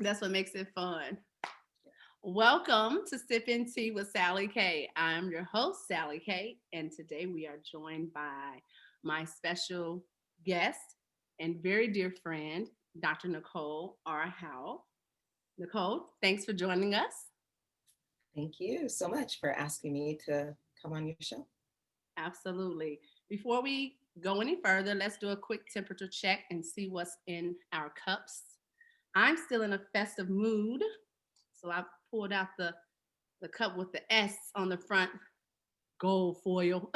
That's what makes it fun. Welcome to Sippin Tea with Sally K. I'm your host, Sally K, and today we are joined by my special guest and very dear friend, Dr. Nicole R. Howell. Nicole, thanks for joining us. Thank you so much for asking me to come on your show. Absolutely. Before we go any further, let's do a quick temperature check and see what's in our cups. I'm still in a festive mood, so I pulled out the cup with the S on the front, gold foil.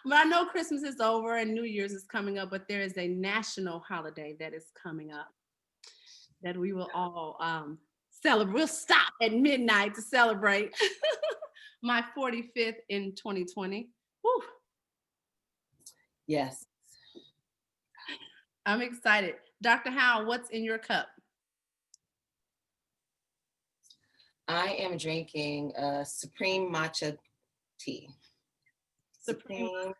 But I know Christmas is over and New Year's is coming up, but there is a national holiday that is coming up that we will all celebrate. We'll stop at midnight to celebrate my 45th in 2020. Whew, Yes, I'm excited. Dr. Howe, what's in your cup? I am drinking Supreme Matcha tea. Supreme. Supreme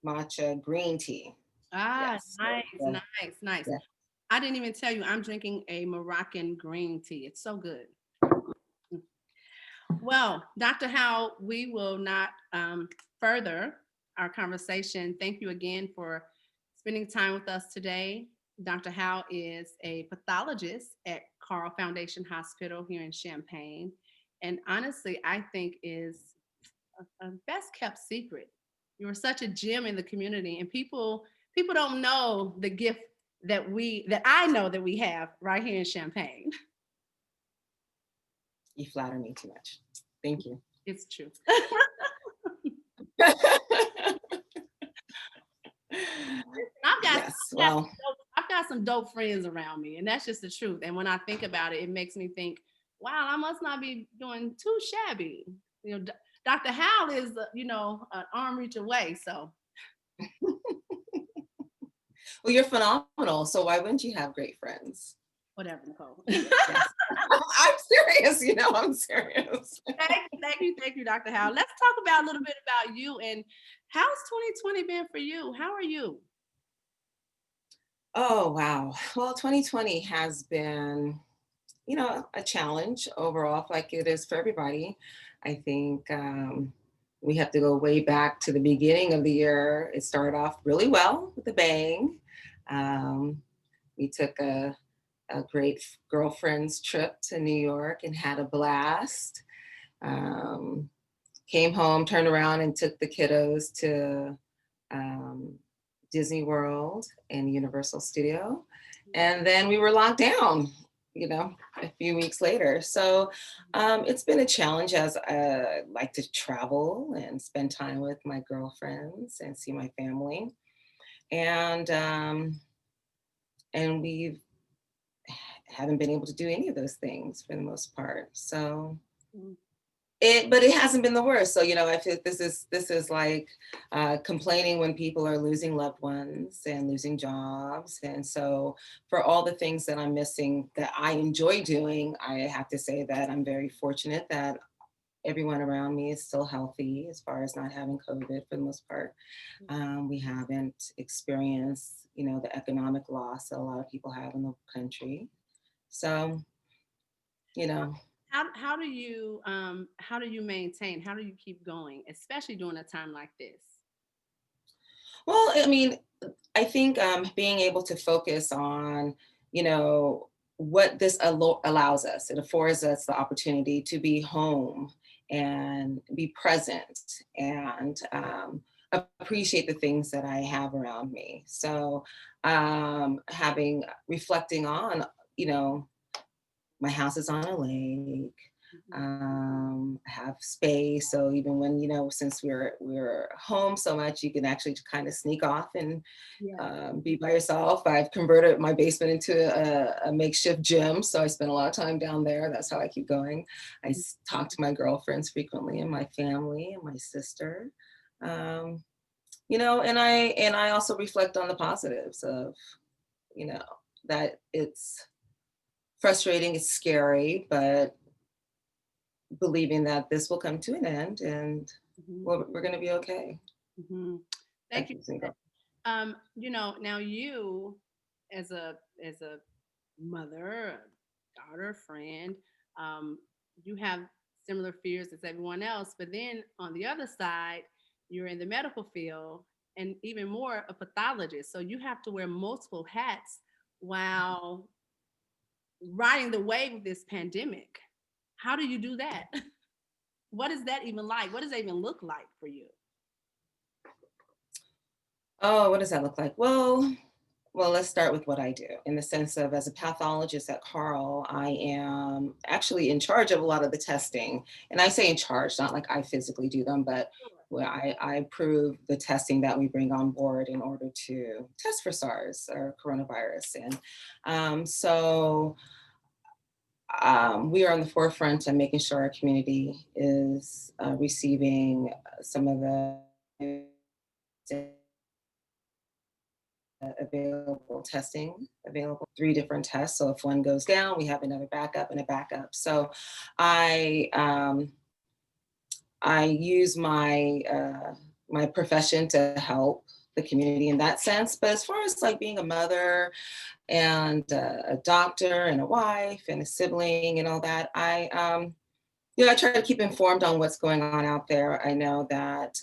Matcha green tea. Ah, Yes. nice, nice, nice. Yeah. I didn't even tell you I'm drinking a Moroccan green tea. It's so good. Well, Dr. Howe, we will not further our conversation. Thank you again for spending time with us today. Dr. Howe is a pathologist at Carle Foundation Hospital here in Champaign. And honestly, I think is a best kept secret. You are such a gem in the community, and people don't know the gift that I know that we have right here in Champaign. You flatter me too much. Thank you. It's true. I've got Yes. Well, I've got some dope friends around me, and that's just the truth. And when I think about it, it makes me think, wow, I must not be doing too shabby. Dr. Howell is, an arm reach away. So well, you're phenomenal. So why wouldn't you have great friends? whatever, Nicole. Yes. I'm serious. I'm serious. Thank you, Dr. Howell. Let's talk about a little bit about you and how's 2020 been for you? How are you? Oh, wow. Well, 2020 has been a challenge overall, like it is for everybody. I think we have to go way back to the beginning of the year. It started off really well with a bang. Um, we took a great girlfriend's trip to New York and had a blast. Um, Came home, turned around, and took the kiddos to um, Disney World and Universal Studio. And then we were locked down, a few weeks later. So it's been a challenge as I like to travel and spend time with my girlfriends and see my family. And we haven't been able to do any of those things for the most part. So Mm. but it hasn't been the worst. So I feel this is like complaining when people are losing loved ones and losing jobs. And so for all the things that I'm missing that I enjoy doing, I have to say that I'm very fortunate that everyone around me is still healthy as far as not having COVID for the most part. We haven't experienced the economic loss that a lot of people have in the country. So you know How do you maintain? How do you keep going, especially during a time like this? Well, I mean, I think being able to focus on, what this allows us, it affords us the opportunity to be home and be present and appreciate the things that I have around me. So, reflecting on, you know, my house is on a lake. Mhm. I have space, so even when since we're home so much, you can actually kind of sneak off and Yeah. be by yourself. I've converted my basement into a makeshift gym, so I spend a lot of time down there. That's how I keep going. Talk to my girlfriends frequently, and my family, and my sister. Um, and I also reflect on the positives of you know that it's frustrating, it's scary, but believing that this will come to an end and Mhm. we're going to be okay. Mhm. That Thank you. keeps me going. Now you as a mother, daughter, friend, um, you have similar fears as everyone else. But then on the other side, you're in the medical field and even more a pathologist. So you have to wear multiple hats while riding the wave of this pandemic. How do you do that? What is that even like? What does that even look like for you? Oh, what does that look like? Well, let's start with what I do in the sense of as a pathologist at Carle, I am actually in charge of a lot of the testing. And I say in charge, not like I physically do them, but where I approve the testing that we bring on board in order to test for SARS or coronavirus. And so we are on the forefront of making sure our community is receiving some of the available testing available, three different tests, so if one goes down we have another backup and a backup. So i um, I use my profession to help the community in that sense. But as far as like being a mother and a doctor and a wife and a sibling and all that, I try to keep informed on what's going on out there. I know that,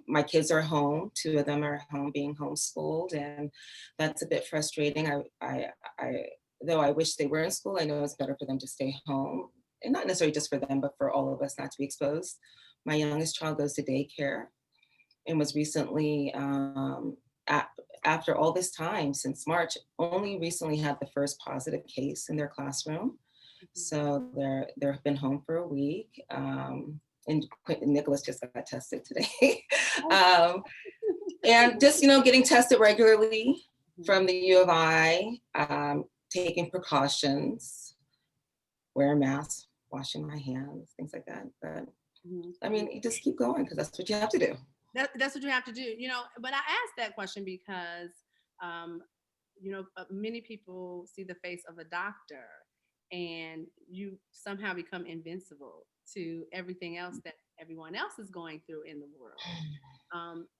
my kids are home. Two of them are home being homeschooled, and that's a bit frustrating. I though I wish they were in school, I know it's better for them to stay home, and not necessarily just for them, but for all of us not to be exposed. My youngest child goes to daycare and was recently, a- after all this time since March, only recently had the first positive case in their classroom. So they've been home for a week. And Nicholas just got tested today. um, and just, getting tested regularly from the U of I, taking precautions, wearing masks, washing my hands, things like that. But Mhm. I mean, you just keep going because that's what you have to do. That's what you have to do, But I asked that question because, um, many people see the face of a doctor, and you somehow become invincible to everything else that everyone else is going through in the world.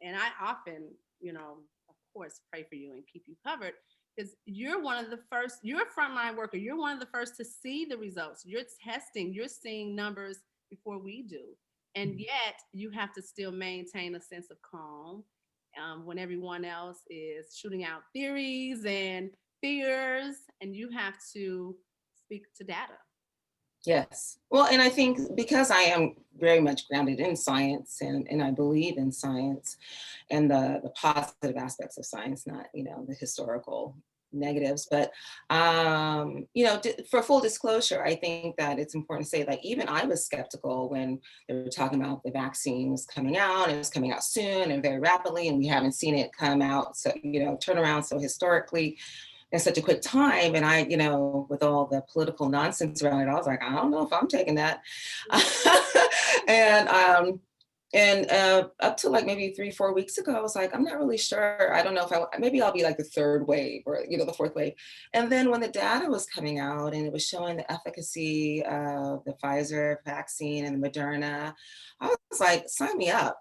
And I often, of course, pray for you and keep you covered because you're one of the first, you're a frontline worker. You're one of the first to see the results. You're testing, you're seeing numbers before we do. And yet you have to still maintain a sense of calm when everyone else is shooting out theories and fears, and you have to speak to data. Yes. Well, and I think because I am very much grounded in science and I believe in science and the positive aspects of science, not, the historical negatives. But, for full disclosure, I think that it's important to say, like, even I was skeptical when they were talking about the vaccine was coming out and it was coming out soon and very rapidly, and we haven't seen it come out. So, turn around so historically in such a quick time. And with all the political nonsense around it, I was like, I don't know if I'm taking that. and up to like maybe 3, 4 weeks ago, I was like, I'm not really sure. I don't know if maybe I'll be like the third wave or, the fourth wave. And then when the data was coming out and it was showing the efficacy of the Pfizer vaccine and the Moderna, I was like, sign me up.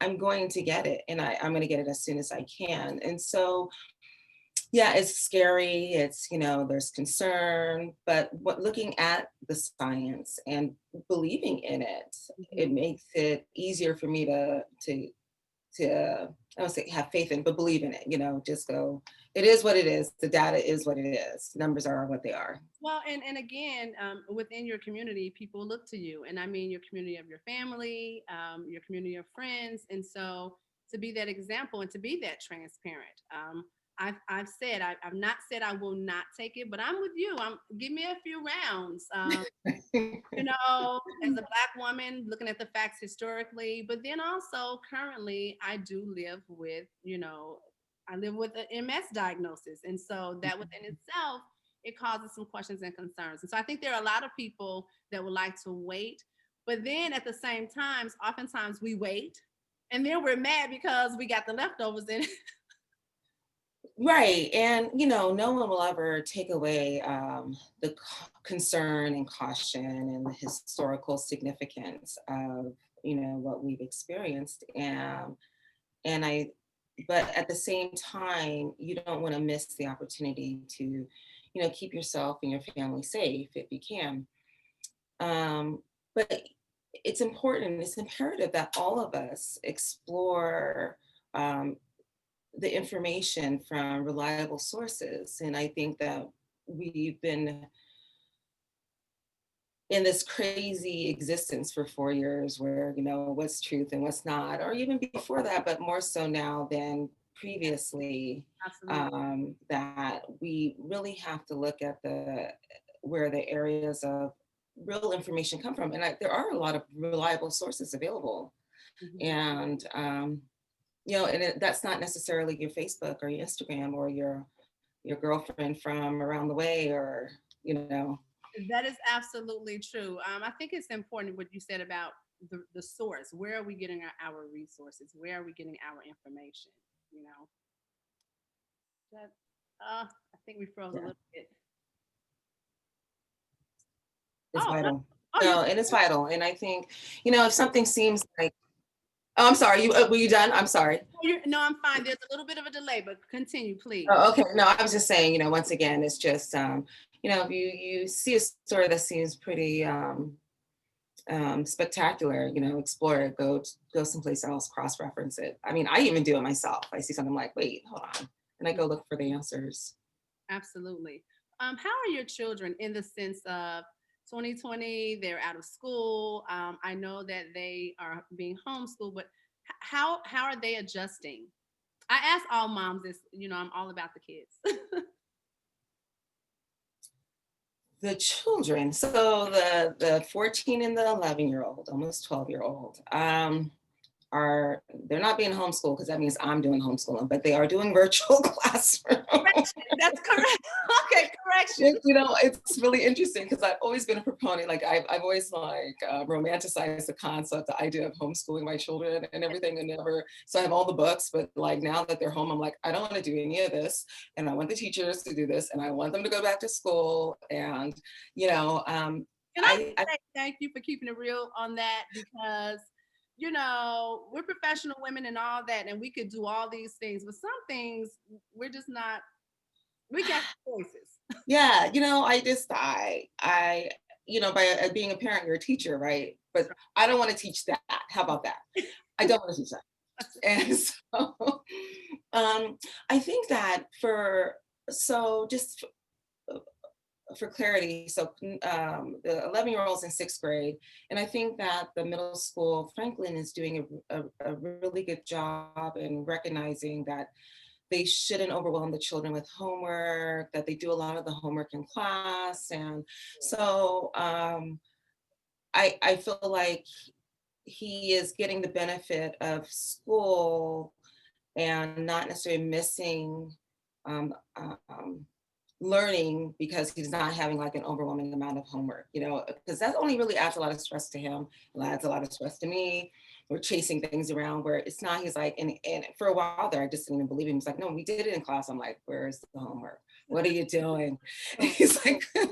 I'm going to get it, and I'm going to get it as soon as I can. And so yeah, it's scary. It's, there's concern, but looking at the science and believing in it, it Mhm. makes it easier for me to I don't say have faith in, but believe in it. Just go. It is what it is. The data is what it is. Numbers are what they are. Well, and again, within your community, people look to you, and I mean your community of your family, your community of friends, and so to be that example and to be that transparent. I've said I've not said I will not take it, but I'm with you. Give me a few rounds. As a black woman, looking at the facts historically, but then also currently, I do live with, I live with an MS diagnosis. And so that within itself, it causes some questions and concerns. And so I think there are a lot of people that would like to wait. But then at the same time, oftentimes we wait and then we're mad because we got the leftovers in. Right. And, no one will ever take away the concern and caution and the historical significance of, what we've experienced. And I but at the same time, you don't want to miss the opportunity to, keep yourself and your family safe if you can. But it's important, it's imperative that all of us explore um, the information from reliable sources. And I think that we've been in this crazy existence for 4 years where, what's truth and what's not, or even before that, but more so now than previously, Absolutely. that we really have to look at where the areas of real information come from. And there are a lot of reliable sources available. Mhm. And, that's not necessarily your Facebook or your Instagram or your girlfriend from around the way, or, you know, That is absolutely true. I think it's important what you said about the source. Where are we getting our resources? Where are we getting our information? You know, that, I think we froze a yeah. little bit. It's Oh, no. vital. Oh, you're No, and it's vital. And I think, if something seems like, oh, I'm sorry, were you done? I'm sorry. no, I'm fine. There's a little bit of a delay, but continue, please. Oh, okay. No, I was just saying, once again, it's just, if you see a story that seems pretty spectacular, explore it, go someplace else, cross-reference it. I mean, I even do it myself. I see something, I'm like, wait, hold on. And I go look for the answers. Absolutely. How are your children in the sense of 2020? They're out of school. I know that they are being homeschooled, but how are they adjusting? I ask all moms this. I'm all about the kids. The children, so the 14 and the 11-year-old, almost 12-year-old, they're not being homeschooled because that means I'm doing homeschooling, but they are doing virtual classroom. Correction. That's correct. Okay, correction. It's really interesting because I've always been a proponent. Like I've always romanticized the concept, the idea of homeschooling my children and everything, and never. So I have all the books, but like now that they're home, I'm like, I don't want to do any of this, and I want the teachers to do this, and I want them to go back to school, and you know, um, Can I I say thank you for keeping it real on that because we're professional women and all that, and we could do all these things, but some things we're just not. We got choices. yeah, I by being a parent, you're a teacher, right? But I don't want to teach that. How about that? I don't want to teach that. And so I think that just for clarity, so the 11-year-old's in sixth grade, and I think that the middle school, Franklin, is doing a really good job in recognizing that they shouldn't overwhelm the children with homework, that they do a lot of the homework in class. And so I feel like he is getting the benefit of school and not necessarily missing um, um, learning because he's not having like an overwhelming amount of homework, because that only really adds a lot of stress to him. It adds a lot of stress to me. We're chasing things around where it's not, he's like, and for a while there, I just didn't even believe him. He's like, no, we did it in class. I'm like, where's the homework? What are you doing? And he's like, and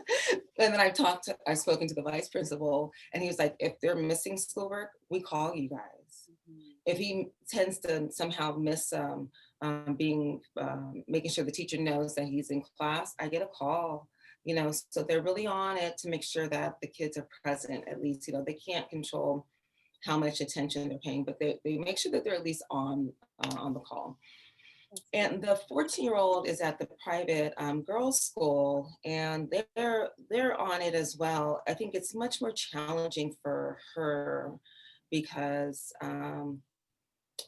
then I've spoken to the vice principal, and he was like, if they're missing schoolwork, we call you guys. If he tends to somehow miss making sure the teacher knows that he's in class, I get a call, so they're really on it to make sure that the kids are present. At least, they can't control how much attention they're paying, but they make sure that they're at least on the call. And the 14-year-old is at the private girls' school, and they're on it as well. I think it's much more challenging for her because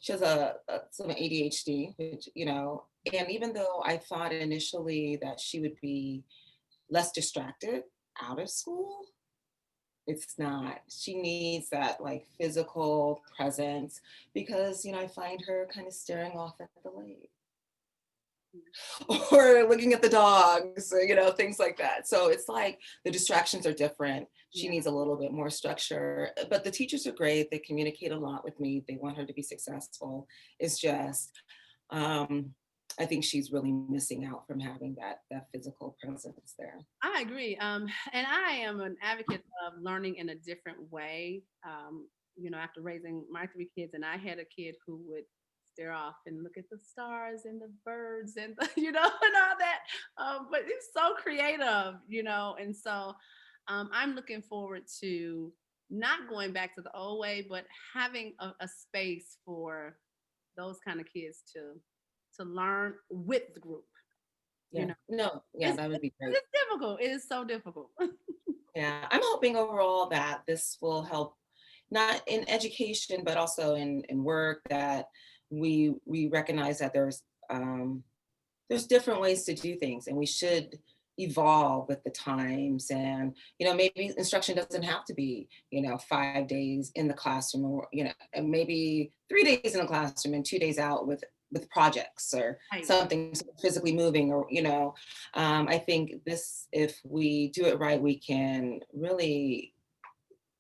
she has some ADHD, which, and even though I thought initially that she would be less distracted out of school, it's not. She needs that like physical presence because, I find her kind of staring off at the lake or looking at the dogs, or, things like that. So it's like the distractions are different. She Yeah. needs a little bit more structure, but the teachers are great. They communicate a lot with me. They want her to be successful. It's just, I think she's really missing out from having that physical presence there. I agree. And I am an advocate of learning in a different way. After raising my three kids, and I had a kid who would stare off and look at the stars and the birds and the, and all that. But it's so creative, and so I'm looking forward to not going back to the old way, but having a space for those kind of kids to learn with the group. You Yeah. know, No, yeah, it's that would it's, be great. it's difficult. It is so difficult. Yeah, I'm hoping overall that this will help not in education, but also in work, that we recognize that there's different ways to do things, and we should evolve with the times. And maybe instruction doesn't have to be 5 days in the classroom, or and maybe 3 days in the classroom and 2 days out with projects or Right. something physically moving, or I think this, if we do it right, we can really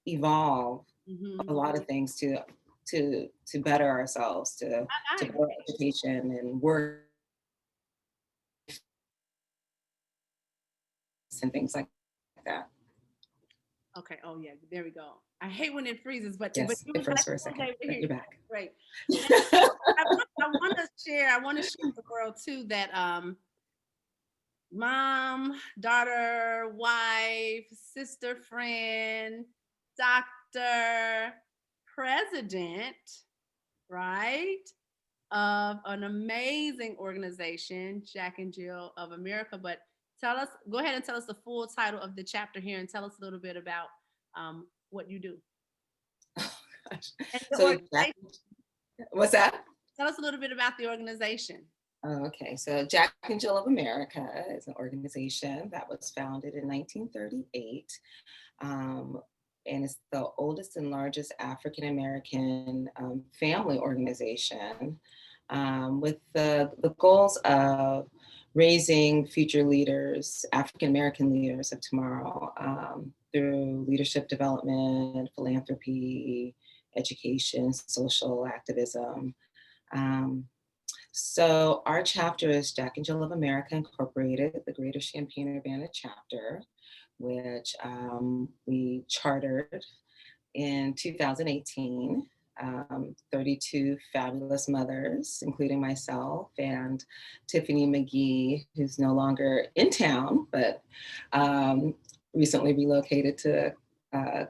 evolve a Hmm. lot of things to better ourselves, I to agree. better education and work and things like that. Okay. Oh yeah. There we go. I hate when it freezes, but Yes, you it was like, froze for a second, okay, we're but here. you're back. Great. I want to share with the world too that mom, daughter, wife, sister, friend, doctor, president, right? Of an amazing organization, Jack and Jill of America. But go ahead and tell us the full title of the chapter here, and tell us a little bit about what you do Gosh. and the So Jack, organization. what's that? Tell us a little bit about the organization. Oh, okay, so Jack and Jill of America is an organization that was founded in 1938, um, and it's the oldest and largest African American family organization, with the goals of raising future leaders, African American leaders of tomorrow, through leadership development, philanthropy, education, social activism. Um, so our chapter is Jack and Jill of America Incorporated, the Greater Champaign-Urbana chapter, which we chartered in 2018. 32 fabulous mothers, including myself and Tiffany McGee, who's no longer in town, but recently relocated to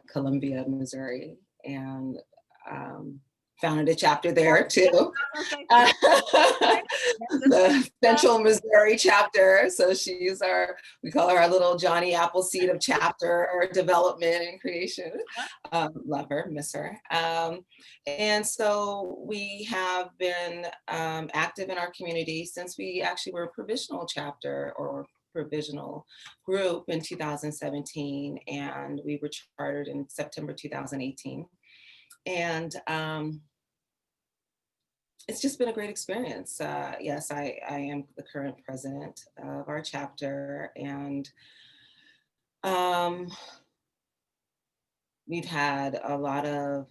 Columbia, Missouri, and um, founded a chapter there too. The Central Missouri chapter. So we call her our little Johnny Appleseed of chapter or development and creation. Love her, miss her. And so we have been active in our community since we actually were a provisional chapter or provisional group in 2017, and we were chartered in September 2018. And it's just been a great experience. Yes, I am the current president of our chapter, and we've had a lot of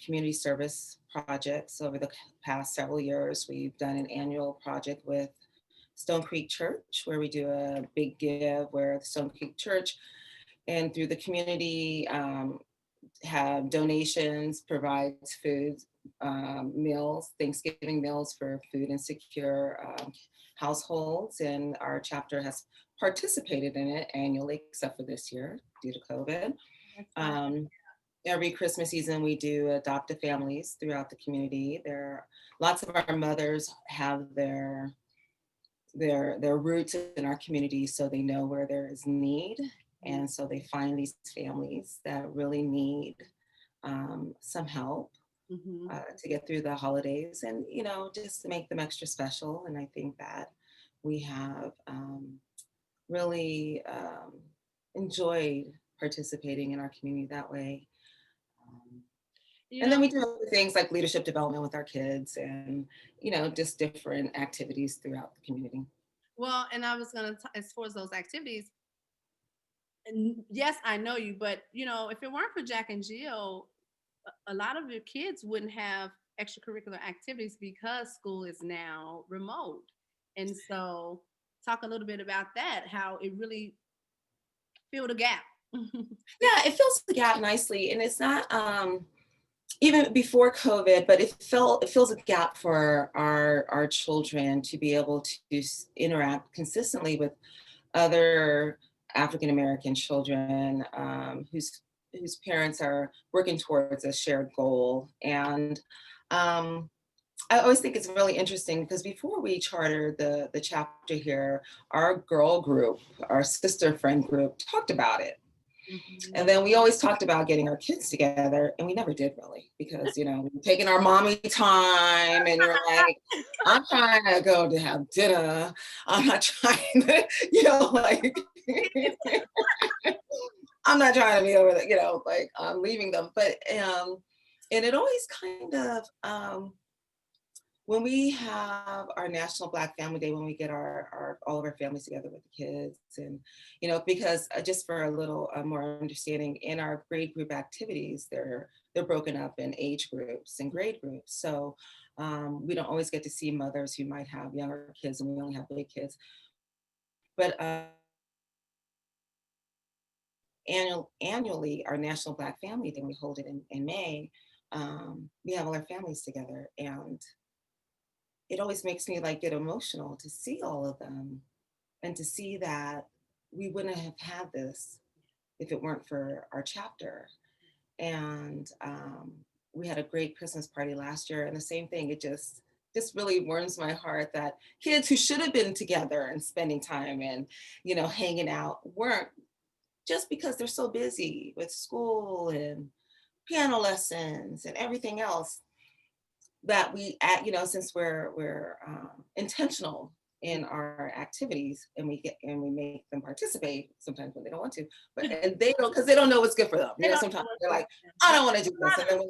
community service projects over the past several years. We've done an annual project with Stone Creek Church, where we do a big give, where the Stone Creek Church and through the community have donations, provides food, meals, Thanksgiving meals for food insecure households. And our chapter has participated in it annually, except for this year due to COVID. Every Christmas season, we do adoptive families throughout the community. Lots of our mothers have their roots in our community, so they know where there is need. And so they find these families that really need some help to get through the holidays, and just to make them extra special. And I think that we have really enjoyed participating in our community that way. And then we do other things like leadership development with our kids, and just different activities throughout the community. Well, and I was gonna, as far as those activities, and yes, I know you, but if it weren't for Jack and Jill, a lot of your kids wouldn't have extracurricular activities because school is now remote. And so, talk a little bit about that, how it really filled a gap. Yeah, it fills the gap nicely, and it's not even before COVID, but it fills a gap for our children to be able to interact consistently with other African American children whose parents are working towards a shared goal. And I always think it's really interesting because before we chartered the chapter here, our girl group, our sister friend group, talked about it. Mhm. And then we always talked about getting our kids together, and we never did really because, we were taking our mommy time, and you're like, I'm trying to go to have dinner. I'm not trying to, like, I'm not trying to be over there, like I'm leaving them. But, and it always kind of, when we have our National Black Family Day, when we get our all of our families together with the kids, and because just for a little more understanding, in our grade group activities, they're broken up in age groups and grade groups. So we don't always get to see mothers who might have younger kids, and we only have big kids. But annually, our National Black Family Day, we hold it in May. We have all our families together, and it always makes me like get emotional to see all of them and to see that we wouldn't have had this if it weren't for our chapter. And we had a great Christmas party last year, and the same thing. It just really warms my heart that kids who should have been together and spending time and hanging out weren't, just because they're so busy with school and piano lessons and everything else, that we since we're intentional in our activities, and we make them participate sometimes when they don't want to, but and they don't, because they don't know what's good for them. They don't know Sometimes what's they're going like, I don't want to do this, and on. then when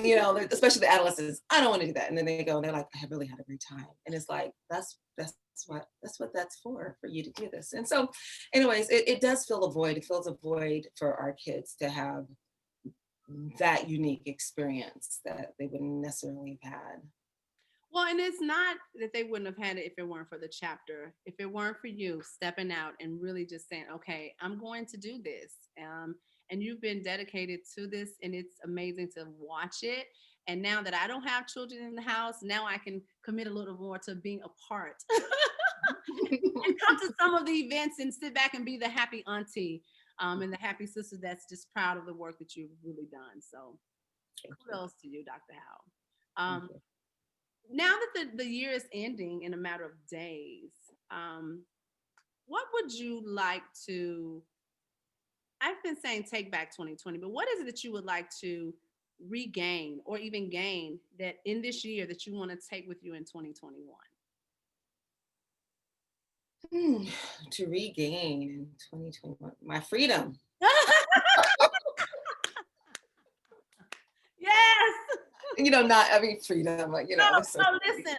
they go, especially the adolescents, I don't want to do that, and then they go and they're like, I have really had a great time, and it's like that's what that's for you to do this. And so, anyways, it does fill a void. It fills a void for our kids to have that unique experience that they wouldn't necessarily have had. Well, and it's not that they wouldn't have had it if it weren't for the chapter. If it weren't for you stepping out and really just saying, okay, I'm going to do this. And you've been dedicated to this, and it's amazing to watch it. And now that I don't have children in the house, now I can commit a little more to being a part and come to some of the events and sit back and be the happy auntie and the happy sister that's just proud of the work that you've really done. So Thank you. kudos to you, Dr. Howell. Thank you. Now that the year is ending in a matter of days, what would you like to? I've been saying take back 2020, but what is it that you would like to regain or even gain that in this year that you want to take with you in 2021? Hmm, to regain in 2021, my freedom. Yes. Not having freedom, but No, it's so no, listen,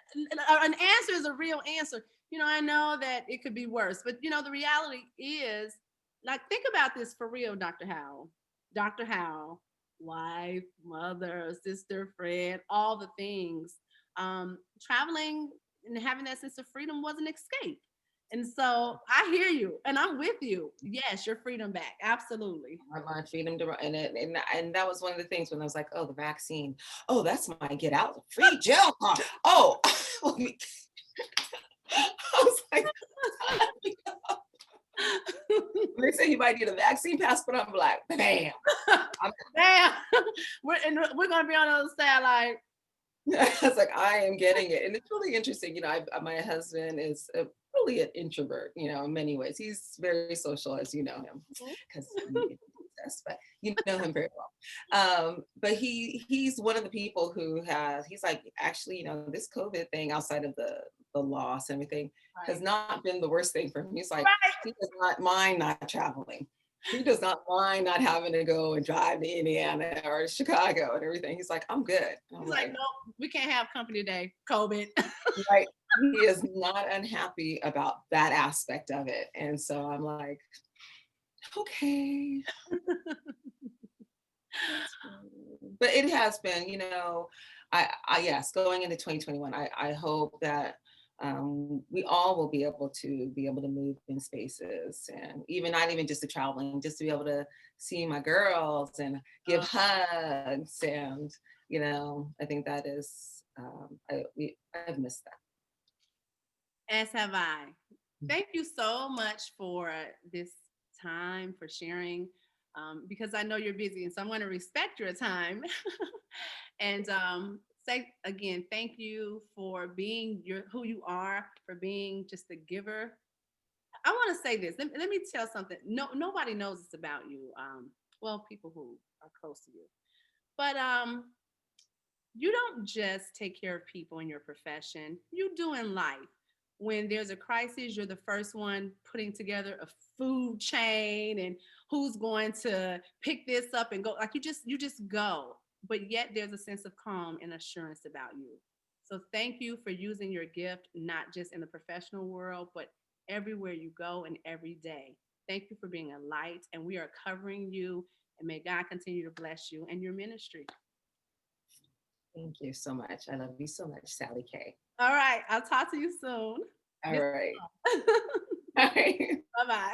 an answer is a real answer. I know that it could be worse, but the reality is, like, think about this for real, Dr. Howell. Dr. Howell, wife, mother, sister, friend, all the things. Traveling and having that sense of freedom was an escape. And so I hear you and I'm with you. Yes, your freedom back. Absolutely. my freedom to run. And that was one of the things when I was like, oh, the vaccine. Oh, that's my get out free jail card. Oh, I was like, they say you might need a vaccine passport. I'm like, bam. Damn. We're gonna be on the other side like, I was like, I am getting it. And it's really interesting. My husband is really an introvert, in many ways. He's very social, as you know him, because but you know him very well. But he's one of the people he's like, actually, this COVID thing, outside of the loss and everything, has right. not been the worst thing for him. He's like, Right. he does not mind not traveling. He does not mind not having to go and drive to Indiana or Chicago and everything. He's like, I'm good. And I'm He's like, like, nope, we can't have company today. COVID. right. He is not unhappy about that aspect of it. And so I'm like, okay. But it has been, yes, going into 2021, I hope that we all will be able to move in spaces, and even not even just the traveling, just to be able to see my girls and give Oh, hugs, and I think that is I've missed as have I. that. Thank you so much for this time, for sharing, because I know you're busy, and so I'm going to respect your time. And say again, thank you for being who you are, for being just a giver. I want to say this. Let me tell something. No, nobody knows this about you. Well, people who are close to you, but you don't just take care of people in your profession. You do in life. When there's a crisis, you're the first one putting together a food chain and who's going to pick this up and go. Like you just go. But yet there's a sense of calm and assurance about you. So thank you for using your gift, not just in the professional world, but everywhere you go and every day. Thank you for being a light, and we are covering you. And may God continue to bless you and your ministry. Thank you so much. I love you so much, Sally K. All right. I'll talk to you soon. All Miss right. Bye All right. bye.